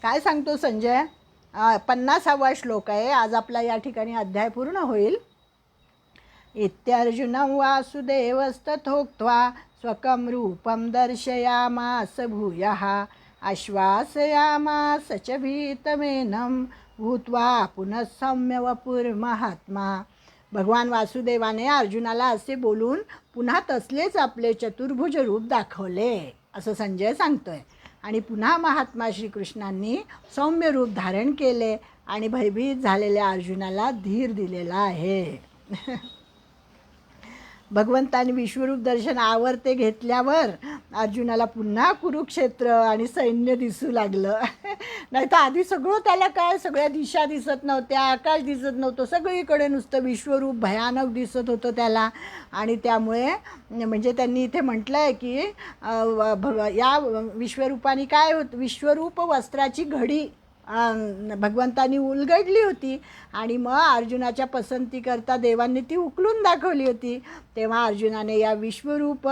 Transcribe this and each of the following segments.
काय सांगतो संजय? 50वा श्लोक आहे आज आपला. या ठिकाणी अध्याय पूर्ण होईल. इत्यार्जुनं वासुदेवस्तथोक्त्वा स्वकं रूपं दर्शयामास भूयः आश्वासयामास च भीतमेनं भूत्वा पुनः सौम्यवपुर्महात्मा. भगवान वासुदेवाने अर्जुनाला असे बोलून पुन्हा तसलेच आपले चतुर्भुज रूप दाखवले असं संजय सांगतोय. आणि पुन्हा महात्मा श्रीकृष्णांनी सौम्य रूप धारण केले आणि भयभीत झालेल्या अर्जुनाला धीर दिलेला आहे. भगवंतांनी विश्वरूप दर्शन आवर्ते घेतल्यावर अर्जुनाला पुन्हा कुरुक्षेत्र आणि सैन्य दिसू लागलं. नाही तर आधी सगळं त्याला काय, सगळ्या दिशा दिसत नव्हत्या, आकाश दिसत नव्हतं, सगळीकडे नुसतं विश्वरूप भयानक दिसत होतं त्याला. आणि त्यामुळे म्हणजे त्यांनी इथे म्हटलं आहे की या विश्वरूपाने काय होतं, विश्वरूप वस्त्राची घडी भगवंतांनी उलगडली होती आणि मग अर्जुनाच्या पसंतीकरता देवांनी ती उकलून दाखवली होती. तेव्हा अर्जुनाने या विश्वरूप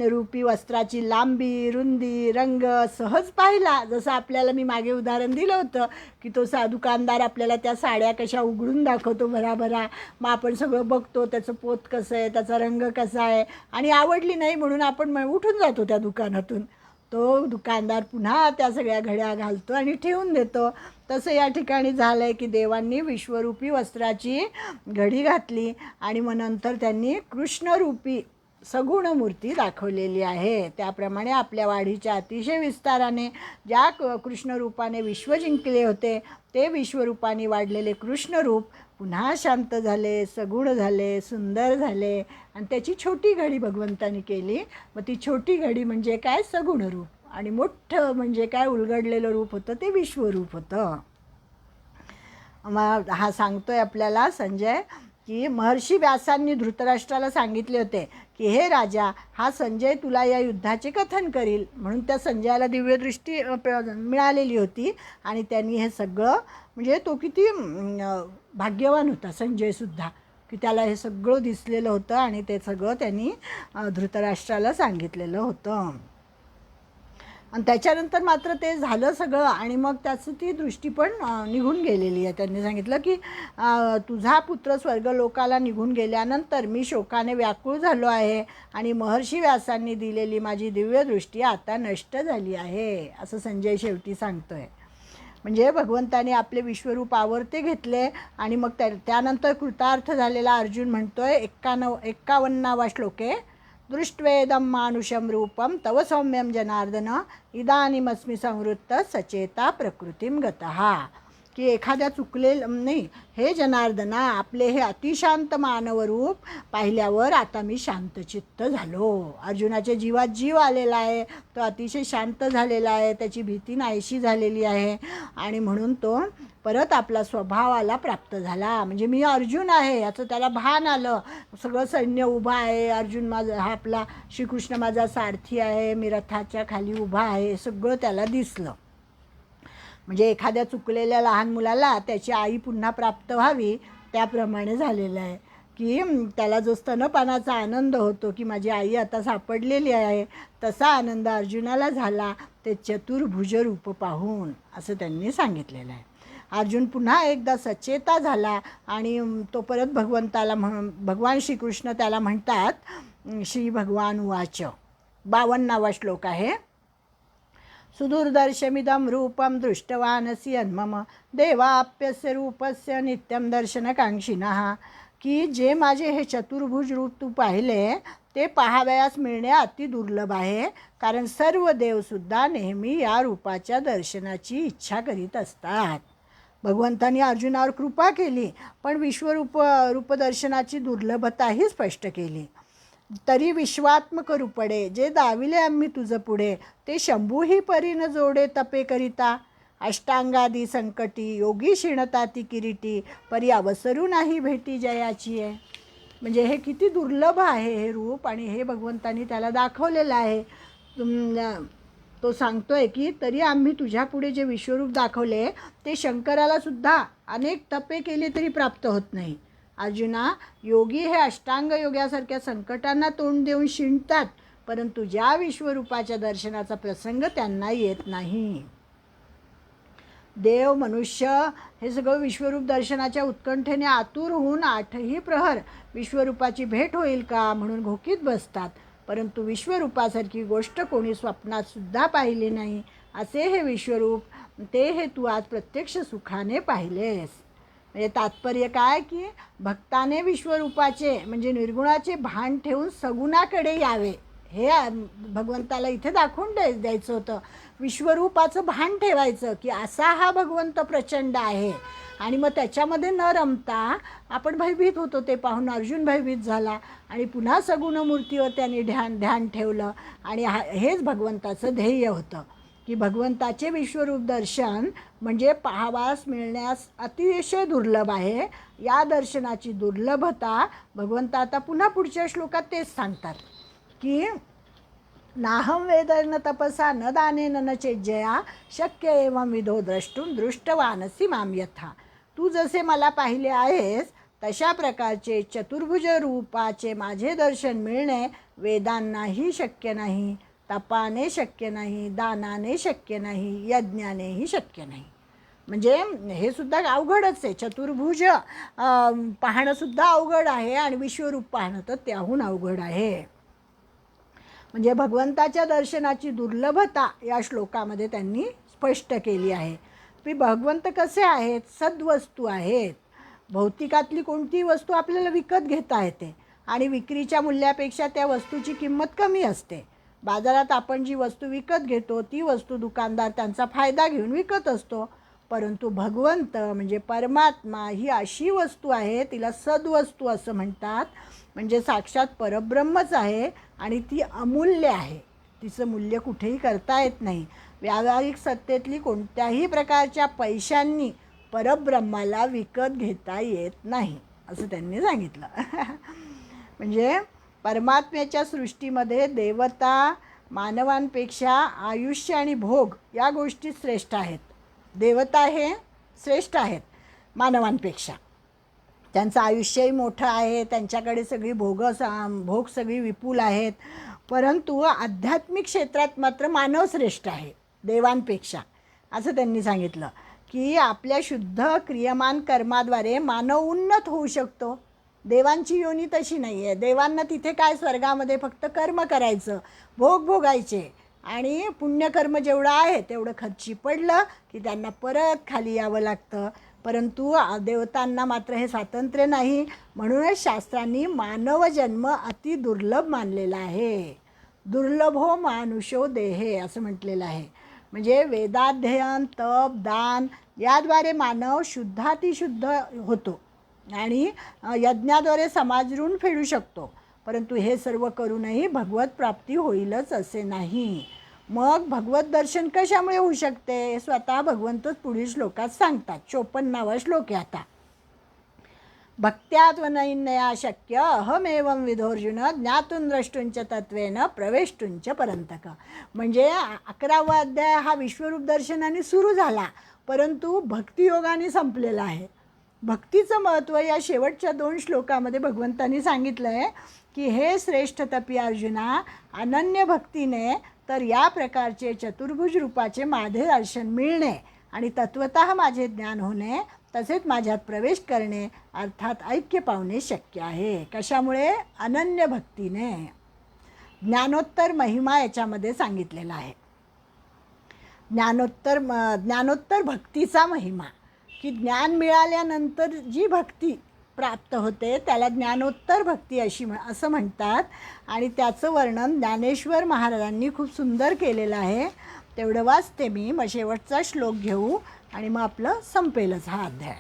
रूपी वस्त्राची लांबी, रुंदी, रंग सहज पाहिला. जसं आपल्याला मी मागे उदाहरण दिलं होतं की तो दुकानदार आपल्याला त्या साड्या कशा उघडून दाखवतो भराभरा. मग आपण सगळं बघतो, त्याचं पोत कसं आहे, त्याचा रंग कसा आहे, आणि आवडली नाही म्हणून आपण उठून जातो त्या दुकानातून. तो दुकानदार पुन्हा त्या सगळ्या घड्या घालतो आणि ठेवून देतो. तसं या ठिकाणी झालं आहे की देवांनी विश्वरूपी वस्त्राची घडी घातली आणि मग नंतर त्यांनी कृष्णरूपी सगुण मूर्ती दाखवलेली आहे. त्याप्रमाणे आपल्या वाढीच्या अतिशय विस्ताराने ज्या कृष्णरूपाने विश्व जिंकले होते ते विश्वरूपाने वाढलेले कृष्णरूप पुन्हा शांत झाले, सगुण झाले, सुंदर झाले. आणि त्याची छोटी घडी भगवंतानी केली. मग ती छोटी घडी म्हणजे काय, सगुण रूप. आणि मोठं म्हणजे काय, उलगडलेलं रूप होतं ते विश्वरूप होतं. मग हा सांगतोय आपल्याला संजय की महर्षी व्यासांनी धृतराष्ट्राला सांगितले होते की हे राजा, हा संजय तुला या युद्धाचे कथन करील. म्हणून त्या संजयाला दिव्यदृष्टी मिळालेली होती आणि त्यांनी हे सगळं, म्हणजे तो किती भाग्यवान होता संजयसुद्धा, की त्याला हे सगळं दिसलेलं होतं आणि ते सगळं त्यांनी धृतराष्ट्राला सांगितलेलं होतं. आणि त्याच्यानंतर मात्र ते झालं सगळं आणि मग त्याचं ती दृष्टी पण निघून गेलेली आहे. त्यांनी सांगितलं की तुझा पुत्र स्वर्गलोकाला निघून गेल्यानंतर मी शोकाने व्याकुळ झालो आहे आणि महर्षी व्यासांनी दिलेली माझी दिव्यदृष्टी आता नष्ट झाली आहे असं संजय शेवटी सांगतोय. म्हणजे भगवंताने आपले विश्वरूप आवर्ते घेतले आणि मग त्यानंतर कृतार्थ झालेला अर्जुन म्हणतोय 51वा श्लोके, दृष्ट्वेदं मानुषं रूपं तव सौम्यं जनार्दन इदानीमस्मि संवृत्त सचेता प्रकृतीम गतः. की एखाद्या नाही, हे जनार्दना, आपले हे अतिशांत मानवरूप पाहिल्यावर आता मी शांतचित्त झालो. अर्जुनाच्या जीवात जीव आलेला आहे, तो अतिशय शांत झालेला आहे, त्याची भीती नाहीशी झालेली आहे आणि म्हणून तो परत आपला स्वभावाला प्राप्त झाला. म्हणजे मी अर्जुन आहे याचं त्याला भान आलं. सगळं सैन्य उभं आहे, अर्जुन माझा, हा आपला श्रीकृष्ण माझा सारथी आहे, मी रथाच्या खाली उभा आहे, सगळं त्याला दिसलं. म्हणजे एखाद्या चुकलेल्या लहान मुलाला त्याची आई पुन्हा प्राप्त व्हावी त्याप्रमाणे झालेलं आहे. की त्याला जो स्तनपानाचा आनंद होतो की माझी आई आता सापडलेली आहे, तसा आनंद अर्जुनाला झाला ते चतुर्भुज रूप पाहून, असं त्यांनी सांगितलेलं आहे. अर्जुन पुन्हा एकदा सचेता झाला आणि तो परत भगवान श्रीकृष्ण त्याला म्हणतात, श्री भगवान उवाच, 52वा श्लोक आहे, सुदुर्दर्शमिदं रूपं दृष्टवानसि यन्मम देवाप्यस्य रूपस्य नित्यं दर्शनकांक्षिणः. की जे माझे हे चतुर्भुज रूप तू पाहिले ते पाहावयास मिळणे अति दुर्लभ आहे, कारण सर्व देवसुद्धा नेहमी या रूपाच्या दर्शनाची इच्छा करीत असतात. भगवंतांनी अर्जुनावर कृपा केली पण रूपदर्शनाची दुर्लभताही स्पष्ट केली. तरी विश्वात्मक रूपडे जे दाविले आम्ही तुझ पुढे, ते शंभूही परीन जोडे तपे करिता. अष्टांगादी संकटी योगी क्षीणता ती किरीटी, परी अवसरू नाही भेटी जयाची आहे. म्हणजे हे किती दुर्लभ आहे हे रूप आणि हे भगवंतांनी त्याला दाखवलेलं आहे. तो सांगतोय की तरी आम्ही तुझ्या पुढे जे विश्वरूप दाखवले ते शंकराला सुद्धा अनेक तपे केले तरी प्राप्त होत नाही. अर्जुना, योगी हे अष्टांग योगासारख्या संकटांना तोंड देऊन शिणतात, परंतु ज्या विश्वरूपाच्या दर्शनाचा प्रसंग त्यांना येत नाही. देव मनुष्य हे सगळं विश्वरूप दर्शनाच्या उत्कंठेने आतुर होऊन 8ही प्रहर विश्वरूपाची भेट होईल का म्हणून घोकीत बसतात. परंतु विश्वरूपासारखी गोष्ट कोणी स्वप्नात सुद्धा पाहिली नाही. असे हे विश्वरूप, ते हे तू आज प्रत्यक्ष सुखाने पाहिलेस. म्हणजे तात्पर्य काय, की भक्ताने विश्वरूपाचे म्हणजे निर्गुणाचे भान ठेवून सगुणाकडे यावे, हे भगवंताला इथे दाखवून द्यायचं होतं. विश्वरूपाचं भान ठेवायचं की असा हा भगवंत प्रचंड आहे. आणि मग त्याच्यामध्ये न रमता आपण भयभीत होतो, ते पाहून अर्जुन भयभीत झाला आणि पुन्हा सगुण मूर्तीवर त्यांनी ध्यान ठेवलं. आणि हेच भगवंताचं ध्येय होतं की भगवंताचे विश्वरूप दर्शन म्हणजे पाहावास मिळण्यास अतिशय दुर्लभ आहे. या दर्शनाची दुर्लभता भगवंत आता पुन्हा पुढच्या श्लोकात तेच सांगतात की नाहं वेद न तपसा न दानेन न चेज्जया शक्य एवं विधो द्रष्टुम दृष्टवानसी माम यथा. तू जसे मला पाहिले आहेस तशा प्रकारचे चतुर्भुज रूपाचे माझे दर्शन मिळणे वेदांनाही शक्य नाही, तपाने शक्य नाही, दानाने शक्य नाही, यज्ञानेही शक्य नाही. म्हणजे हे सुद्धा अवघडच आहे. चतुर्भुज पाहणंसुद्धा अवघड आहे आणि विश्वरूप पाहणं तर त्याहून अवघड आहे. म्हणजे भगवंताच्या दर्शनाची दुर्लभता या श्लोकामध्ये त्यांनी स्पष्ट केली आहे. की भगवंत कसे आहेत, सद्वस्तू आहेत. भौतिकातली कोणतीही वस्तू आपल्याला विकत घेता येते आणि विक्रीच्या मूल्यापेक्षा त्या वस्तूची किंमत कमी असते. बाजारात आपण जी वस्तू विकत घेतो ती वस्तू दुकानदार त्यांचा फायदा घेऊन विकत असतो. परंतु भगवंत म्हणजे परमात्मा ही अशी वस्तू आहे, तिला सद्वस्तू असं म्हणतात. म्हणजे साक्षात परब्रह्मच आहे आणि ती अमूल्य आहे. तिचं मूल्य कुठेही करता येत नाही. व्यावहारिक सत्तेतली कोणत्याही प्रकारच्या पैशांनी परब्रह्माला विकत घेता येत नाही असं त्यांनी सांगितलं. म्हणजे परमात्म्याच्या सृष्टीमध्ये देवता मानवांपेक्षा आयुष्य आणि भोग या गोष्टी श्रेष्ठ आहेत. देवता हे श्रेष्ठ आहेत मानवांपेक्षा. त्यांचं आयुष्यही मोठं आहे, त्यांच्याकडे सगळी भोग सगळी विपुल आहेत. परंतु आध्यात्मिक क्षेत्रात मात्र मानव श्रेष्ठ आहे देवांपेक्षा असं त्यांनी सांगितलं. की आपल्या शुद्ध क्रियमान कर्माद्वारे मानव उन्नत होऊ शकतो. देवांची योनी तशी नाही आहे. देवांना तिथे काय स्वर्गामध्ये फक्त कर्म करायचं, भोग भोगायचे आणि पुण्यकर्म जेवढं आहे तेवढं खर्ची पडलं की त्यांना परत खाली यावं लागतं. परंतु देवतांना मात्र हे स्वातंत्र्य नाही. म्हणूनच शास्त्रांनी मानव जन्म अति दुर्लभ मानलेला आहे. दुर्लभो मानुषो देहे असं म्हटलेलं आहे. म्हणजे वेदाध्ययन, तप, दान याद्वारे मानव शुद्धातिशुद्ध होतो आणि यज्ञाद्वारे समाज ऋण फेडू शकतो. परंतु हे सर्व करूनही भगवत प्राप्ती होईलच असे नाही. मग भगवत दर्शन कशामुळे होऊ शकते स्वतः भगवंतच पुढील श्लोकात सांगतात. 54वा श्लोक आहे आता. भक्त्यात्वनैन्या शक्य अहमेवं विधोर्जुन ज्ञातून द्रष्टुंच तत्वेन प्रवेष्टुंच परंतक. म्हणजे 11वा अध्याय हा विश्वरूप दर्शनाने सुरू झाला परंतु भक्तियोगाने संपलेला आहे. भक्तीचं महत्त्व या शेवटच्या 2 श्लोकामध्ये भगवंतांनी सांगितलं आहे की हे श्रेष्ठ तपी अर्जुना, अनन्य भक्तीने तर या प्रकारचे चतुर्भुज रूपाचे माझे दर्शन मिळणे आणि तत्वतः माझे ज्ञान होणे तसेच माझ्यात प्रवेश करणे अर्थात ऐक्य पावणे शक्य आहे. कशामुळे? अनन्य भक्तीने. ज्ञानोत्तर महिमा याच्यामध्ये सांगितलेला आहे. ज्ञानोत्तर भक्तीचा महिमा की ज्ञान मिळाल्यानंतर जी भक्ती प्राप्त होते त्याला ज्ञानोत्तर भक्ती असं म्हणतात. आणि त्याचं वर्णन ज्ञानेश्वर महाराजांनी खूप सुंदर केलेलं आहे. तेवढं वाचते मी, मग शेवटचा श्लोक घेऊ आणि मग आपलं संपेलच हा अध्याय.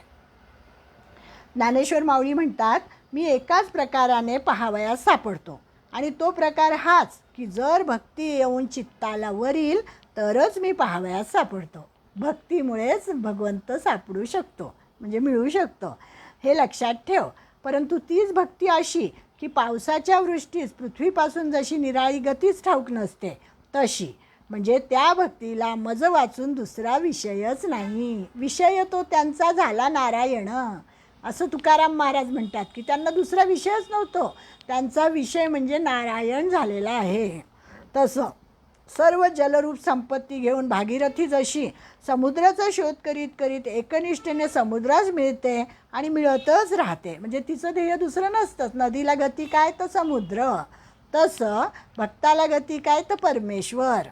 ज्ञानेश्वर माऊली म्हणतात, मी एकाच प्रकाराने पाहावयास सापडतो आणि तो प्रकार हाच की जर भक्ती येऊन चित्ताला वरील तरच मी पाहावयास सापडतो. भक्तीमुळेच भगवंत सापडू शकतो म्हणजे मिळू शकतो हे लक्षात ठेव. परंतु तीच भक्ती अशी की पावसाच्या वृष्टीस पृथ्वीपासून जशी निराळी गतीच ठाऊक नसते तशी. म्हणजे त्या भक्तीला मज वाचून दुसरा विषयच नाही. विषय तो त्यांचा झाला नारायण असं तुकाराम महाराज म्हणतात की त्यांना दुसरा विषयच नव्हतो. त्यांचा विषय म्हणजे नारायण झालेला आहे. तसं सर्व जलरूप संपत्ती घेऊन भागीरथी जशी समुद्राचा शोध करीत करीत एकनिष्ठेने समुद्रास मिळते आणि मिळतच राहते. म्हणजे तिचं ध्येय दुसरं नसतंच. नदीला गती काय तर समुद्र, तसं भक्ताला गती काय तर परमेश्वर.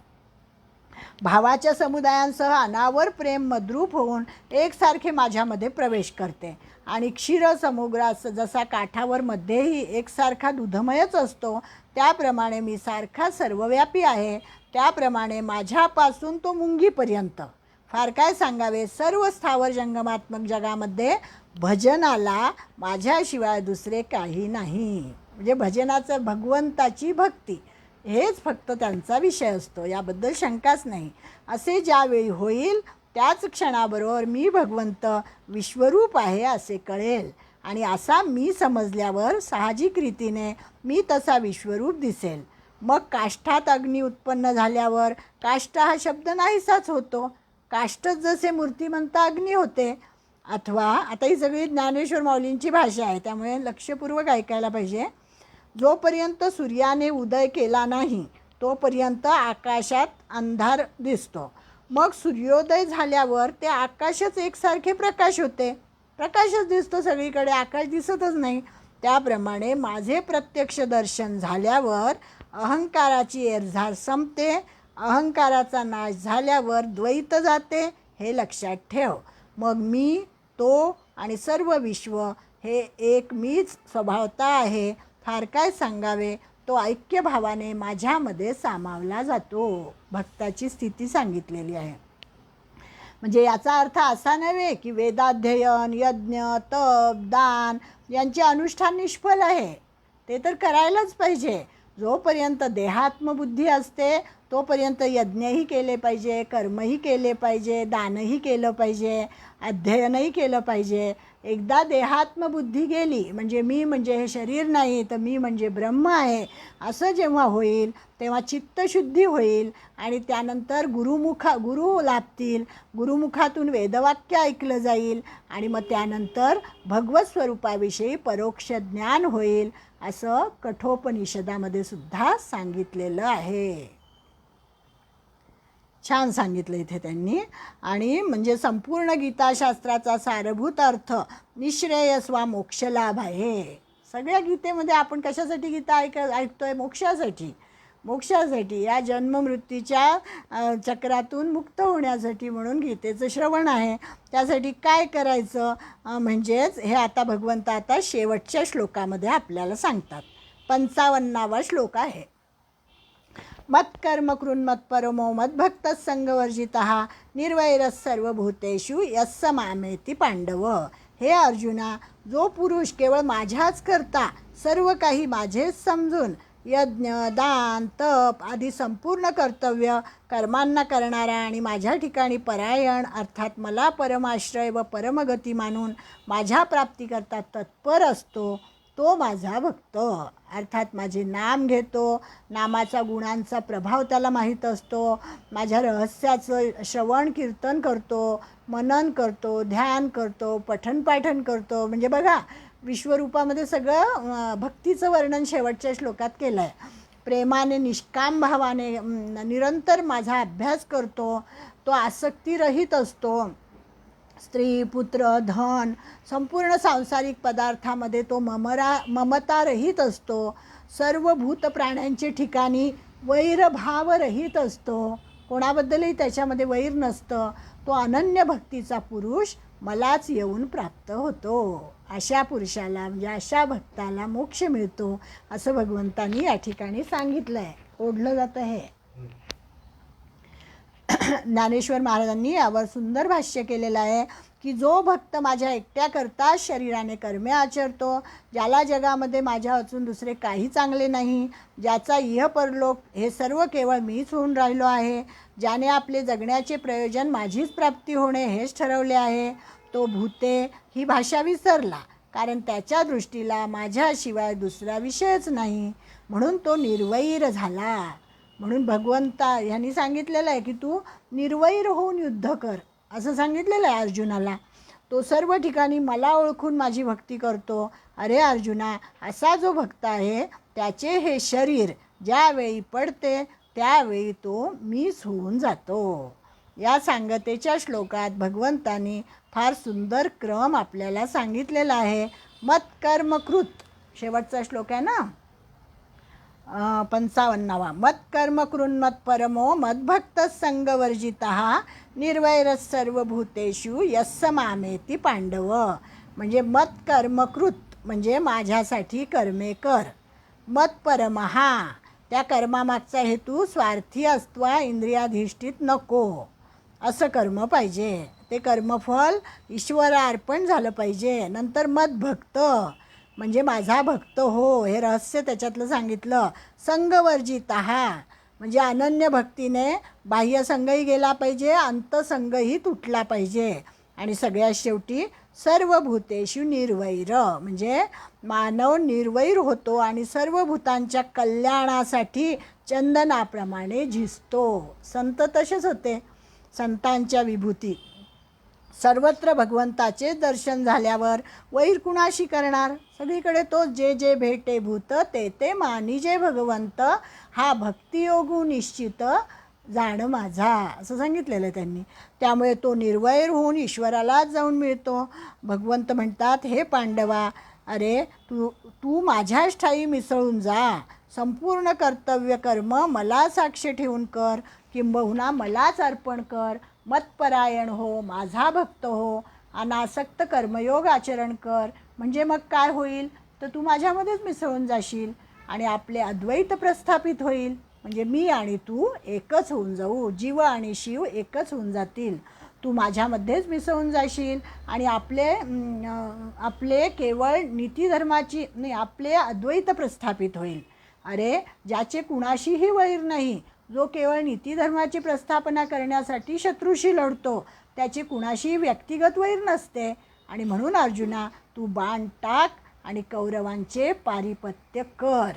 भावाच्या समुदायांसह अनावर प्रेम मद्रूप होऊन एकसारखे माझ्यामध्ये प्रवेश करते आणि क्षीरसमुद्रास जसा काठावर मध्येही एकसारखा दुधमयच असतो, त्याप्रमाणे मी सारखा सर्वव्यापी आहे. त्याप्रमाणे माझ्यापासून तो मुंगीपर्यंत, फार काय सांगावे, सर्व स्थावर जंगमात्मक जगामध्ये भजनाला माझ्याशिवाय दुसरे काही नाही. म्हणजे भजनाचं, भगवंताची भक्ती हेच फक्त त्यांचा विषय असतो, याबद्दल शंकाच नाही. असे ज्यावेळी होईल त्याच क्षणाबरोबर मी भगवंत विश्वरूप आहे असे कळेल आणि असा मी समजल्यावर साहजिक रीतीने मी तसा विश्वरूप दिसेल. मग काष्ठात अग्नी उत्पन्न झाल्यावर काष्ठ हा शब्द नाहीसाच होतो. काष्ठच जसे मूर्तिमंत अग्नी होते. अथवा आता ही सगळी ज्ञानेश्वर माऊलींची भाषा आहे, त्यामुळे लक्षपूर्वक ऐकायला पाहिजे. जोपर्यंत सूर्याने उदय केला नाही तोपर्यंत आकाशात अंधार दिसतो. मग सूर्योदय झाल्यावर ते आकाशच एकसारखे प्रकाश होते. प्रकाशच दिसतो सगळीकडे, आकाश दिसतच नाही. त्याप्रमाणे माझे प्रत्यक्ष दर्शन झाल्यावर अहंकाराची एरझार संपते. अहंकाराचा नाश झाल्यावर द्वैत जाते, हे लक्षात ठेव. मग मी, तो आणि सर्व विश्व हे एक मीच स्वभावता आहे. फार काय सांगावे, तो ऐक्यभावाने माझ्यामध्ये सामावला जातो. भक्ताची स्थिती सांगितलेली आहे. म्हणजे याचा अर्थ असा नव्हे की वेदाध्ययन, यज्ञ, तप, दान यांचे अनुष्ठान निष्फळ आहे. ते तर करायलाच पाहिजे. जोपर्यंत देहात्मबुद्धी असते तोपर्यंत यज्ञही केले पाहिजे, कर्मही केले पाहिजे, दानही केलं पाहिजे, अध्ययनही केलं पाहिजे. एकदा देहात्मबुद्धी गेली म्हणजे मी म्हणजे हे शरीर नाही तर मी म्हणजे ब्रह्म आहे असं जेव्हा होईल तेव्हा चित्तशुद्धी होईल आणि त्यानंतर गुरु लाभतील. गुरुमुखातून वेदवाक्य ऐकलं जाईल आणि मग त्यानंतर भगवत स्वरूपाविषयी परोक्ष ज्ञान होईल, असं कठोपनिषदामध्ये सुद्धा सांगितलेलं आहे. छान सांगितलं इथे त्यांनी. आणि म्हणजे संपूर्ण गीताशास्त्राचा सारभूत अर्थ निःश्रेयस वा मोक्षलाभ आहे. सगळ्या गीतेमध्ये आपण कशासाठी गीता ऐकतोय? मोक्षासाठी, या जन्ममृत्यूच्या चक्रातून मुक्त होण्यासाठी म्हणून गीतेचं श्रवण आहे. त्यासाठी काय करायचं म्हणजेच हे आता भगवंत आता शेवटच्या श्लोकामध्ये आपल्याला सांगतात. 55वा श्लोक आहे. मत्कर्म कृन्मत्परमो मद्भक्त संगवर्जितः निर्वैरः सर्वभूतेषु यस्स मामेति पांडव. हे अर्जुना, जो पुरुष केवळ माझ्याच करता सर्व काही माझेच समजून यज्ञ, दान, तप आदी संपूर्ण कर्तव्य कर्मांना करणारा आणि माझ्या ठिकाणी परायण अर्थात मला परमाश्रय व परमगती मानून माझ्या प्राप्तीकरता तत्पर असतो, तो माझा भक्त. अर्थात माझे नाम घेतो, नामाचा गुणांचा प्रभाव त्याला माहीत असतो, माझ्या रहस्याचं श्रवण कीर्तन करतो, मनन करतो, ध्यान करतो, पठणपाठन करतो. म्हणजे बघा, विश्वरूपामध्ये सगळं भक्तीचं वर्णन शेवटच्या श्लोकात केलं आहे. प्रेमाने, निष्काम भावाने निरंतर माझा अभ्यास करतो, तो आसक्तीरहित असतो. स्त्री, पुत्र, धन, संपूर्ण सांसारिक पदार्थामध्ये तो ममतारहित असतो. सर्व भूत प्राण्यांचे ठिकाणी वैरभावरहित असतो, कोणाबद्दलही त्याच्यामध्ये वैर नसतं. तो अनन्य भक्तीचा पुरुष मलाच येऊन प्राप्त होतो. अशा पुरुषाला म्हणजे अशा भक्ताला मोक्ष मिळतो असं भगवंतांनी या ठिकाणी सांगितलं आहे, ओढलं जातं हे. ज्ञानेश्वर महाराजांनी यावर सुंदर भाष्य केलेलं आहे की जो भक्त माझ्या एकट्याकरता शरीराने कर्मे आचरतो, ज्याला जगामध्ये माझ्या अजून दुसरे काही चांगले नाही, ज्याचा इह परलोक हे सर्व केवळ मीच होऊन राहिलो आहे, ज्याने आपले जगण्याचे प्रयोजन माझीच प्राप्ती होणे हेच ठरवले आहे, तो भूते ही भाषा विसरला, कारण त्याच्या दृष्टीला माझ्याशिवाय दुसरा विषयच नाही, म्हणून तो निर्वैर झाला. म्हणून भगवंता यांनी सांगितलेलं आहे की तू निर्वैर होऊन युद्ध कर असं सांगितलेलं आहे अर्जुनाला. तो सर्व ठिकाणी मला ओळखून माझी भक्ती करतो. अरे अर्जुना, असा जो भक्त आहे त्याचे हे शरीर ज्यावेळी पडते त्यावेळी तो मीच होऊन जातो. या सांगतेच्या श्लोकात भगवंतांनी फार सुंदर क्रम आपल्याला सांगितलेला आहे. मत्कर्मकृत शेवटचा श्लोक आहे ना, 55वा. मत्कर्म कृन्मत्परमो मद्भक्त संगवर्जितः निर्वैरः सर्वभूतेषु यस्स मामेति पांडव. म्हणजे मत्कर्मकृत म्हणजे माझ्यासाठी कर्मे कर. मत्परमहा त्या कर्मामागचा हेतू स्वार्थी असत्वा इंद्रियाधिष्ठित नको असं कर्म पाहिजे. ते कर्मफल ईश्वरार्पण झालं पाहिजे. नंतर मद्भक्त म्हणजे माझा भक्त हो, हे रहस्य त्याच्यातलं सांगितलं. संगवर्जितः म्हणजे अनन्य भक्तीने बाह्यसंगही गेला पाहिजे, अंतसंगही तुटला पाहिजे. आणि सगळ्यात शेवटी सर्व भूतेषु निर्वैर म्हणजे मानव निर्वैर होतो आणि सर्व भूतांच्या कल्याणासाठी चंदनाप्रमाणे झिजतो. संत तसेच होते. संतांच्या विभूती सर्वत्र भगवंताचे दर्शन झाल्यावर वैर कुणाशी करणार. सगळीकडे तो जे जे भेटे भूत ते ते मानी जे भगवंत, हा भक्तियोगू निश्चित जाण माझा असं सांगितलेलं आहे त्यांनी. त्यामुळे तो निर्वैर होऊन ईश्वरालाच जाऊन मिळतो. भगवंत म्हणतात, हे पांडवा, अरे तू माझ्याच ठायी मिसळून जा. संपूर्ण कर्तव्य कर्म मला साक्ष ठेवून कर, किंबहुना मलाच अर्पण कर. मतपरायण हो, माझा भक्त हो, अनासक्त कर्मयोग आचरण कर. म्हणजे मग काय होईल तर तू माझ्यामध्येच मिसळून जाशील आणि आपले अद्वैत प्रस्थापित होईल. म्हणजे मी आणि तू एकच होऊन जाऊ. जीव आणि शिव एकच होऊन जातील. तू माझ्यामध्येच मिसळून जाशील आणि आपले केवळ नीतिधर्माची नाही, आपले अद्वैत प्रस्थापित होईल. अरे ज्याचे कुणाशीही वैर नाही, जो केवळ नीतिधर्माची प्रस्थापना करण्यासाठी शत्रूशी लढतो, त्याची कुणाशी व्यक्तिगत वैर नसते. आणि म्हणून अर्जुना, तू बाण टाक आणि कौरवांचे पारिपत्य कर.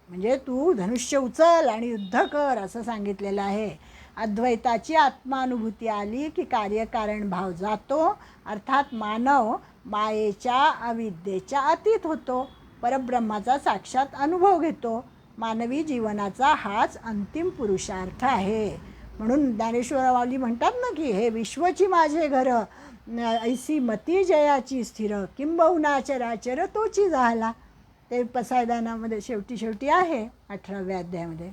म्हणजे तू धनुष्य उचल आणि युद्ध कर असं सांगितलेलं आहे. अद्वैताची आत्मानुभूती आली की कार्यकारण भाव जातो. अर्थात मानव मायेच्या अविद्येच्या अतीत होतो. परब्रह्माचा साक्षात अनुभव घेतो. मानवी जीवनाचा हाच अंतिम पुरुषार्थ आहे. म्हणून ज्ञानेश्वरावली म्हणतात ना की हे विश्वची माझे घर, ऐसी मती जयाची स्थिर, किंबहुना चराचर तोची झाला. ते पसायदानामध्ये शेवटी आहे 18व्या अध्यायामध्ये.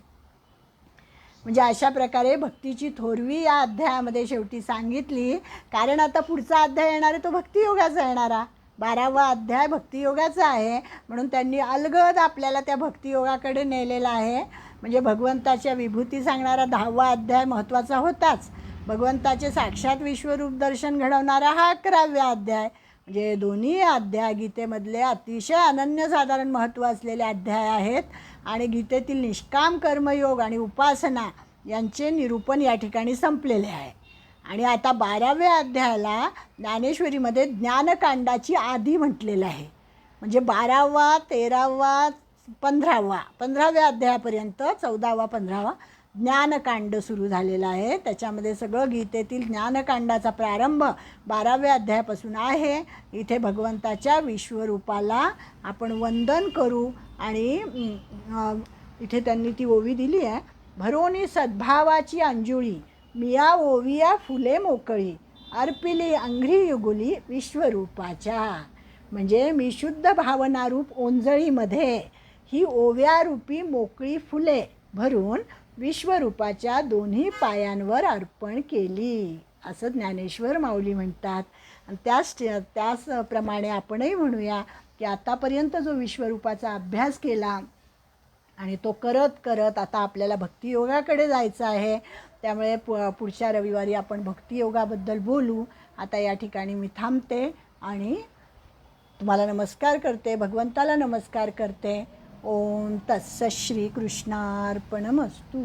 म्हणजे अशा प्रकारे भक्तीची थोरवी या अध्यायामध्ये शेवटी सांगितली. कारण आता पुढचा अध्याय येणार आहे तो भक्तियोगाचा येणारा. 12वा अध्याय भक्तियोगाचा आहे. म्हणून त्यांनी अलगद आपल्याला त्या भक्तियोगाकडे नेलेला आहे. म्हणजे भगवंताच्या विभूती सांगणारा 10वा अध्याय महत्त्वाचा होताच. भगवंताचे साक्षात विश्वरूप दर्शन घडवणारा हा 11व्या अध्याय. म्हणजे दोन्ही अध्याय गीतेमधले अतिशय अनन्यसाधारण महत्त्व असलेले अध्याय आहेत. आणि गीतेतील निष्काम कर्मयोग आणि उपासना यांचे निरूपण या ठिकाणी संपलेले आहे. आणि आता 12व्या अध्यायाला ज्ञानेश्वरीमध्ये ज्ञानकांडाची आधी म्हटलेलं आहे. म्हणजे 12वा 13वा 15व्या अध्यायापर्यंत 14वा 15वा ज्ञानकांड सुरू झालेलं आहे. त्याच्यामध्ये सगळं गीतेतील ज्ञानकांडाचा प्रारंभ 12व्या अध्यायापासून आहे. इथे भगवंताच्या विश्वरूपाला आपण वंदन करू. आणि इथे त्यांनी ती ओवी दिली आहे, भरोनी सद्भावाची अंजुळी मिया ओविया फुले मोकळी अर्पिली अंघ्री युगुली विश्वरूपाच्या. म्हणजे मी शुद्ध भावनारूप ओंजळीमध्ये ही ओव्यारूपी मोकळी फुले भरून विश्वरूपाच्या दोन्ही पायांवर अर्पण केली असं ज्ञानेश्वर माऊली म्हणतात. आणि त्याचप्रमाणे आपणही म्हणूया की आतापर्यंत जो विश्वरूपाचा अभ्यास केला आणि तो करत करत आता आपल्याला भक्तियोगाकडे जायचं आहे. त्यामुळे पुढच्या रविवारी आपण भक्तियोगाबद्दल बोलू. आता या ठिकाणी मी थांबते आणि तुम्हाला नमस्कार करते, भगवंताला नमस्कार करते. ओम तत्सत् श्री कृष्णार्पणमस्तु.